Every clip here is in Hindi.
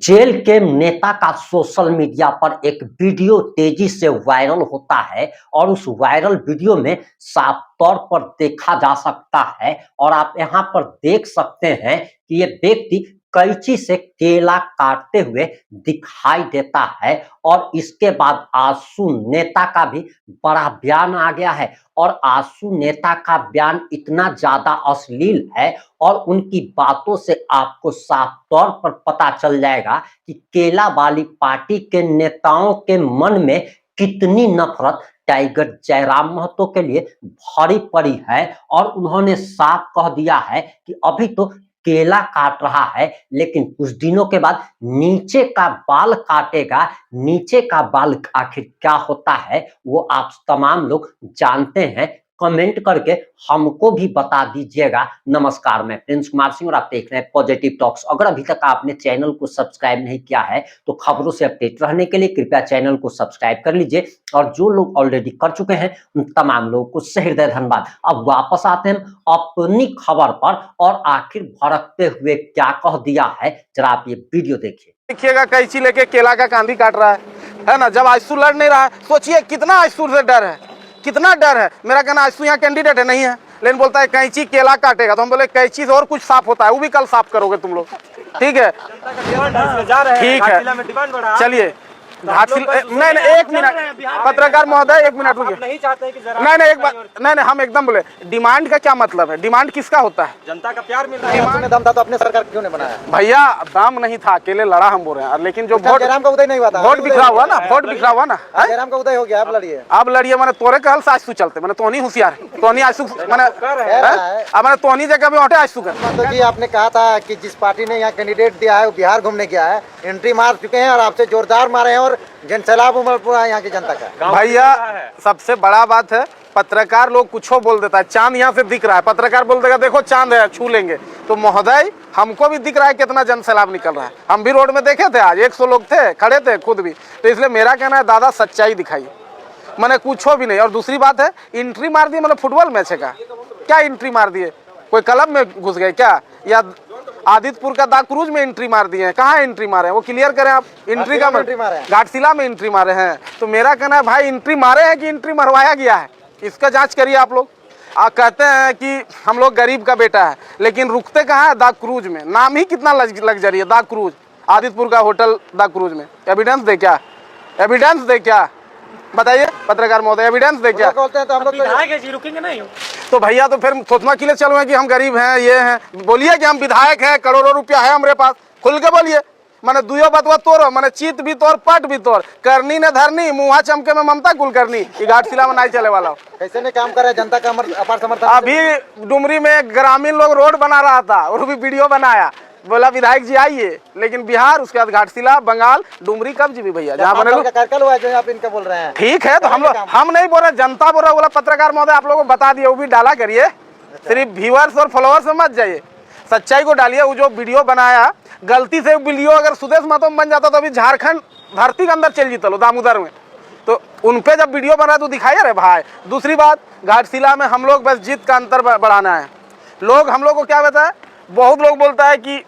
जेल के नेता का सोशल मीडिया पर एक वीडियो तेजी से वायरल होता है और उस वायरल वीडियो में साफ तौर पर देखा जा सकता है और आप यहां पर देख सकते हैं कि ये व्यक्ति कैंची से केला काटते हुए दिखाई देता है और इसके बाद आंसू नेता का भी बड़ा बयान आ गया है और आंसू नेता का बयान इतना ज्यादा अश्लील है और उनकी बातों से आपको साफ तौर पर पता चल जाएगा कि केला वाली पार्टी के नेताओं के मन में कितनी नफरत टाइगर जयराम महतो के लिए भरी पड़ी है और उन्होंने साफ कह दिया है कि अभी तो केला काट रहा है लेकिन कुछ दिनों के बाद नीचे का बाल काटेगा। नीचे का बाल आखिर क्या होता है वो आप तमाम लोग जानते हैं। कमेंट करके हमको भी बता दीजिएगा। नमस्कार, मैं प्रिंस कुमार सिंह और आप देख रहे हैं पॉजिटिव टॉक्स। अगर अभी तक आपने चैनल को सब्सक्राइब नहीं किया है तो खबरों से अपडेट रहने के लिए कृपया चैनल को सब्सक्राइब कर लीजिए और जो लोग ऑलरेडी कर चुके हैं उन तमाम लोगों को सहृदय धन्यवाद। अब वापस आते हैं अपनी खबर पर और आखिर भड़कते हुए क्या कह दिया है, जरा आप ये वीडियो देखिए। देखिएगा कैंची लेके केला का कांदी काट रहा है ना। जब आयसू लड़ नहीं रहा है, सोचिए कितना आयसू से डर है, कितना डर है। मेरा कहना आयसू यहाँ कैंडिडेट है नहीं है, लेकिन बोलता है कैंची केला काटेगा। तो हम बोले कैंची से और कुछ साफ होता है, वो भी कल साफ करोगे तुम लोग, ठीक है? ठीक है, चलिए नहीं एक मिनट पत्रकार महोदय, एक मिनट रुकिए। नहीं चाहते कि नहीं एक बात नहीं हम एकदम बोले डिमांड का क्या मतलब है? डिमांड किसका होता है? जनता का प्यार मिल रहा है। डिमांड दम था तो अपने सरकार क्यों नहीं बनाया? भैया दम नहीं था, अकेले लड़ा हम बोल रहे हैं, लेकिन जो वोट जयराम का उदय नहीं हुआ था, वोट बिखरा हुआ ना, वोट बिखरा हुआ ना, जयराम का उदय हो गया। अब लड़िए मैंने तोरे कहल से आंसू चलते, मैंने तोनी होशियार तोनी आंसू मैंने तोनी जगह भी हटे आंसू कर। जी आपने कहा था कि जिस पार्टी ने यहाँ कैंडिडेट दिया है वो बिहार घूमने गया है, एंट्री मार चुके हैं और आपसे जोरदार मारे हैं और जनसैलाब उमड़ पड़ा है यहाँ की जनता का। भैया सबसे बड़ा बात है पत्रकार लोग कुछ बोल देता है, चांद यहाँ से दिख रहा है, पत्रकार बोल देगा देखो चांद है छू लेंगे। तो महोदय हमको भी दिख रहा है कितना जनसैलाब निकल रहा है, हम भी रोड में देखे थे, आज 100 लोग थे खड़े थे खुद भी। तो इसलिए मेरा कहना है दादा सच्चाई दिखाइए, मैंने कुछ भी नहीं। और दूसरी बात है एंट्री मार दी, मतलब फुटबॉल मैच है क्या एंट्री मार दिए? कोई क्लब में घुस गए क्या, या आदित्यपुर का दा क्रूज में एंट्री मार दिए हैं? कहाँ एंट्री मारे हैं वो क्लियर करें आप। एंट्री का घाटशिला में एंट्री मारे हैं। तो मेरा कहना है भाई एंट्री मारे हैं कि एंट्री मरवाया गया है, इसका जांच करिए आप लोग। कहते हैं कि हम लोग गरीब का बेटा है, लेकिन रुकते कहाँ है? दा क्रूज में। नाम ही कितना लग्जरी है, दा क्रूज, आदित्यपुर का होटल दा क्रूज में। एविडेंस दे क्या, एविडेंस दे क्या बताइए पत्रकार महोदय, एविडेंस दे क्या? बोलते हैं तो हम लोग विधायक है जी, रुकेंगे नहीं तो भैया तो फिर सोचना के लिए चलो है कि हम गरीब हैं, ये हैं। बोलिए कि हम विधायक हैं, करोड़ों रुपया है हमारे पास, खुल के बोलिए। मैंने दुयो बतवा तोड़, मैंने चीत भी तोड़ पट भी तोड़, करनी ने धरनी मुहा चमके में ममता कुलकर्णी, घाटशिला में नहीं चले वाला। कैसे ने काम करे जनता का अपार समर्थन। अभी डुमरी में ग्रामीण लोग रोड बना रहा था और भी वीडियो बनाया, बोला विधायक जी आइए, लेकिन बिहार उसके बाद घाटशिला बंगाल डुमरी कब जी भैया जहाँ बने जो आप इनका बोल रहे हैं। ठीक है तो हम नहीं बोल रहे, जनता बोल रहा बोला पत्रकार महोदय आप लोगों को बता दिए, वो भी डाला करिए, सिर्फ व्यूअर्स और फॉलोअर्स में मत जाइए, सच्चाई को डालिए। वो जो वीडियो बनाया गलती से वीडियो अगर सुदेश महतो में बन जाता तो अभी झारखंड धरती के अंदर चल जीता लो दामोदर में, तो उनपे जब वीडियो बना तो दिखाइए रे भाई। दूसरी बात घाटशिला में हम लोग बस जीत का अंतर बढ़ाना है। लोग हम लोग को क्या बताए, बहुत लोग बोलता है कि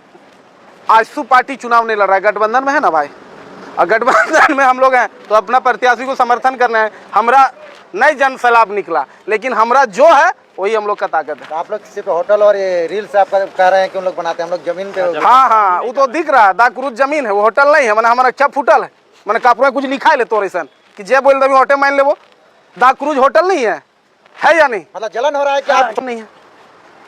आजसू पार्टी चुनाव नहीं लड़ रहा है, गठबंधन में है ना भाई, और गठबंधन में हम लोग हैं तो अपना प्रत्याशी को समर्थन करना है। हमरा नहीं जनसैलाब निकला, लेकिन हमरा जो है वही हम लोग का ताकत है। आप लोग सिर्फ होटल और ये रील्स आप कह रहे हैं कि हम लोग बनाते हैं, हम लोग जमीन पे। हाँ वो तो दिख रहा है, दा क्रूज जमीन है, वो होटल नहीं है। मैंने हमारा क्या फुटल है, मैंने कापड़ में कुछ लिखा है ले तो रेसन कि जे बोल दे होटल मान ले, वो दा क्रूज होटल नहीं है या नहीं? मतलब जलन हो रहा है कि आप नहीं है?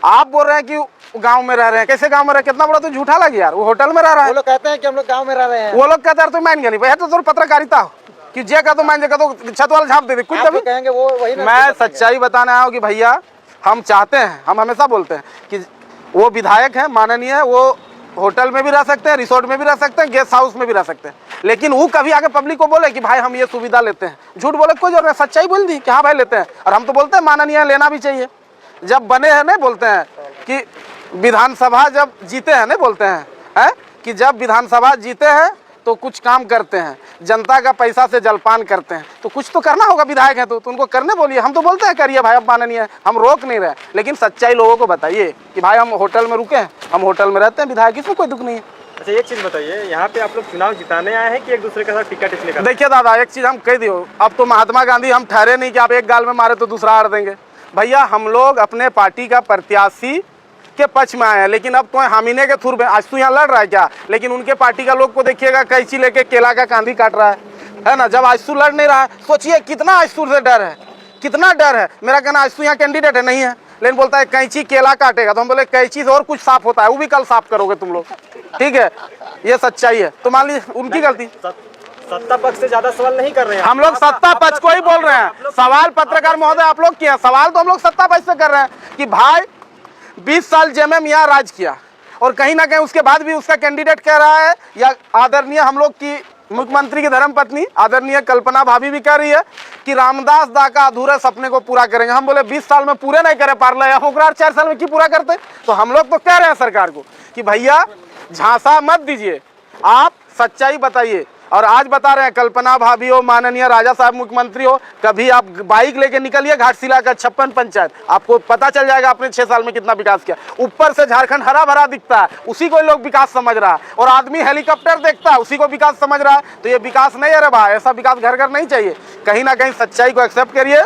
आप बोल रहे हैं कि गांव में रह रहे हैं, कैसे गांव में रहे? कितना बड़ा तो झूठा लग यार, वो होटल में रह रहा है। वो लोग कहते हैं कि हम लोग गांव में रह रहे हैं, वो लोग कहते हैं तो मान गया नहीं भैया, तो पत्रकारिता हो कि जे का तो मान जे का तो छत वाला झाप दे दे कुछ कभी कहेंगे वो वही। मैं सच्चाई बताने आया हूँ कि भैया हम चाहते हैं, हम हमेशा बोलते हैं कि वो विधायक है माननीय है, वो होटल में भी रह सकते हैं, रिसोर्ट में भी रह सकते हैं, गेस्ट हाउस में भी रह सकते हैं, लेकिन वो कभी आगे पब्लिक को बोले कि भाई हम ये सुविधा लेते हैं। झूठ बोले कोई जरूरत नहीं, सच्चाई बोल दी कि हाँ भाई लेते हैं। और हम तो बोलते हैं माननीय लेना भी चाहिए। जब बने हैं नहीं बोलते हैं कि विधानसभा जब जीते हैं नहीं बोलते हैं कि जब विधानसभा जीते हैं तो कुछ काम करते हैं, जनता का पैसा से जलपान करते हैं, तो कुछ तो करना होगा। विधायक है तो उनको करने बोलिए, हम तो बोलते हैं करिए भाई, अब माननीय है, हम रोक नहीं रहे, लेकिन सच्चाई लोगों को बताइए कि भाई हम होटल में रुके हैं, हम होटल में रहते हैं, विधायक इसमें कोई दुख नहीं है। अच्छा एक चीज बताइए, यहाँ पे आप लोग चुनाव जिताने आए हैं कि एक दूसरे के साथ टिकट इसलिए कर? देखिए दादा, एक चीज हम कह दियो, अब तो महात्मा गांधी हम ठहरे नहीं कि आप एक गाल में मारे तो दूसरा आड़ देंगे। भैया हम लोग अपने पार्टी का प्रत्याशी के पक्ष में आए हैं, लेकिन अब तो हामिने के थ्रू में आज तो यहाँ लड़ रहा है क्या, लेकिन उनके पार्टी का लोग को देखिएगा कैंची लेके केला का कांदी काट रहा है ना। जब आजसू लड़ नहीं रहा है, सोचिए कितना आजसू से डर है, कितना डर है। मेरा कहना आजसू यहाँ कैंडिडेट है नहीं है, लेकिन बोलता है कैंची केला काटेगा, तो हम बोले कैंची से और कुछ साफ होता है, वो भी कल साफ करोगे तुम लोग, ठीक है, ये सच्चाई है। तो मान लीजिए उनकी गलती, सत्ता पक्ष से ज्यादा सवाल नहीं कर रहे हैं हम लोग सत्ता पक्ष को ही बोल रहे हैं। सवाल पत्रकार महोदय आप लोग किए, सवाल तो हम लोग सत्ता पक्ष से कर रहे हैं कि भाई 20 साल जेएमएम यहाँ राज किया, और कहीं ना कहीं उसके बाद भी उसका कैंडिडेट कह रहा है, या आदरणीय हम लोग की मुख्यमंत्री की धर्मपत्नी आदरणीय कल्पना भाभी भी कह रही है कि रामदास दा का अधूरे सपने को पूरा करेंगे। हम बोले 20 साल में पूरे नहीं करे पार ले, 4 साल में क्यों पूरा करते। तो हम लोग तो कह रहे हैं सरकार को कि भैया झांसा मत दीजिए, आप सच्चाई बताइए। और आज बता रहे हैं कल्पना भाभी हो, माननीय राजा साहब मुख्यमंत्री हो, कभी आप बाइक लेके निकलिए घाटशिला का 56 पंचायत, आपको पता चल जाएगा आपने 6 साल में कितना विकास किया। ऊपर से झारखंड हरा भरा दिखता है, उसी को लोग विकास समझ रहा है, और आदमी हेलीकॉप्टर देखता है उसी को विकास समझ रहा है। तो ये विकास नहीं है रे भाई, ऐसा विकास घर घर नहीं चाहिए। कहीं ना कहीं सच्चाई को एक्सेप्ट करिए,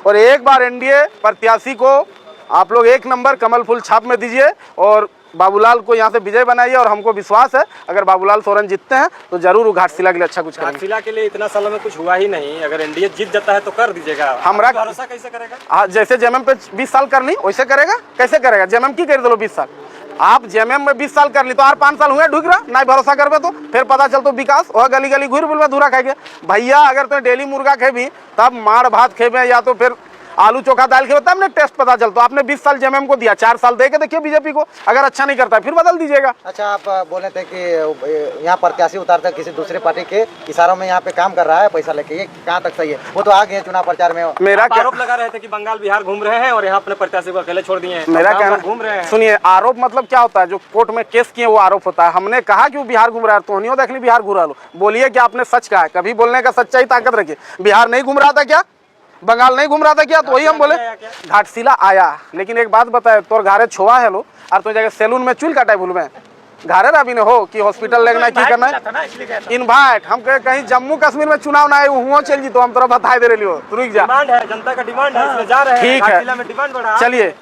और एक बार एनडीए प्रत्याशी को आप लोग 1 नंबर कमल फूल छाप में दीजिए, और बाबूलाल को यहाँ से विजय बनाइए। और हमको विश्वास है अगर बाबूलाल सोरेन जीतते हैं तो जरूर वो घाटशिला के लिए अच्छा कुछ करेंगे। घाटशिला के लिए इतना सालों में कुछ हुआ ही नहीं, अगर एनडीए जीत जाता है तो कर दीजिएगा। हमरा भरोसा कैसे करेगा? हाँ, जैसे जेएमएम पे 20 साल कर ली वैसे करेगा, कैसे करेगा। जेएमएम की कर दो 20 साल, आप जेएमएम में 20 साल कर ली तो और 5 साल हुए ढुक रहा नहीं, भरोसा करबे तो फिर पता चल तो विकास और गली गली घूर बुल में धूरा खाएंगे। भैया अगर तो डेली मुर्गा खेबी तब माड़ भात खेबे या तो फिर आलू चोखा दाल खेबे, तब ने टेस्ट पता चलता। आपने 20 साल जेएमएम को दिया, 4 साल दे के देखिए बीजेपी को, अगर अच्छा नहीं करता फिर बदल दीजिएगा। अच्छा, आप बोले थे कि यहाँ प्रत्याशी उतारकर किसी दूसरे पार्टी के इशारों में यहाँ पे काम कर रहा है पैसा लेके, ये कहाँ तक सही है? वो तो आ गए चुनाव प्रचार में, मेरा आरोप लगा रहे थे कि बंगाल बिहार घूम रहे हैं और यहाँ अपने प्रत्याशी को अकेले छोड़ दिए हैं। मेरा कहना घूम रहे हैं। सुनिए, आरोप मतलब क्या होता है, जो कोर्ट में केस किए वो आरोप होता है। हमने कहा कि वो बिहार घूम रहा है, तो नहीं देख ली बिहार घूम रहा लो, बोलिए कि आपने सच कहा है, कभी बोलने का सच्चाई ताकत रखिए। बिहार नहीं घूम रहा था क्या, बंगाल नहीं घूम रहा था क्या, तो वही हम बोले घाटशिला आया। लेकिन एक बात बताए, तोर घारे छोवा है लो और तो जगह सैलून में चूल काटा भूल में घारे अभी ने हो कि हॉस्पिटल लेना की करना है इनवाइट। हम कहीं जम्मू कश्मीर में चुनाव ना हुआ चल जी तो हम तोरा बता दे रही हो, रुक जा, डिमांड है, जनता का डिमांड है, इसलिए जा रहे हैं। ठीक है, डिमांड बढ़ा, चलिए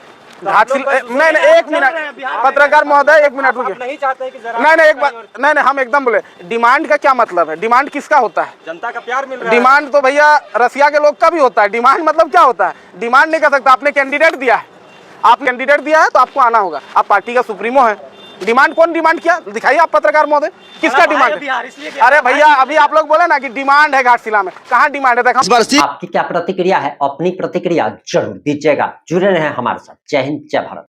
घाटशिला नहीं 1 मिनट पत्रकार महोदय 1 मिनट रुकिए। नहीं चाहते कि जरा नहीं एक बात नहीं हम एकदम बोले, डिमांड का क्या मतलब है, डिमांड किसका होता है? जनता का प्यार मिल रहा है। डिमांड तो भैया रसिया के लोग का भी होता है। डिमांड मतलब क्या होता है, डिमांड नहीं कर सकता। आपने कैंडिडेट दिया है, आप कैंडिडेट दिया है तो आपको आना होगा, आप पार्टी का सुप्रीमो है। डिमांड कौन डिमांड किया दिखाइए आप पत्रकार महोदय, किसका डिमांड है? अरे भैया अभी आप लोग बोले ना कि डिमांड है घाटशिला में, कहाँ डिमांड है देखा। आपकी क्या प्रतिक्रिया है, अपनी प्रतिक्रिया जरूर दीजिएगा। जुड़े रहे हमारे साथ। जय हिंद, जय भारत।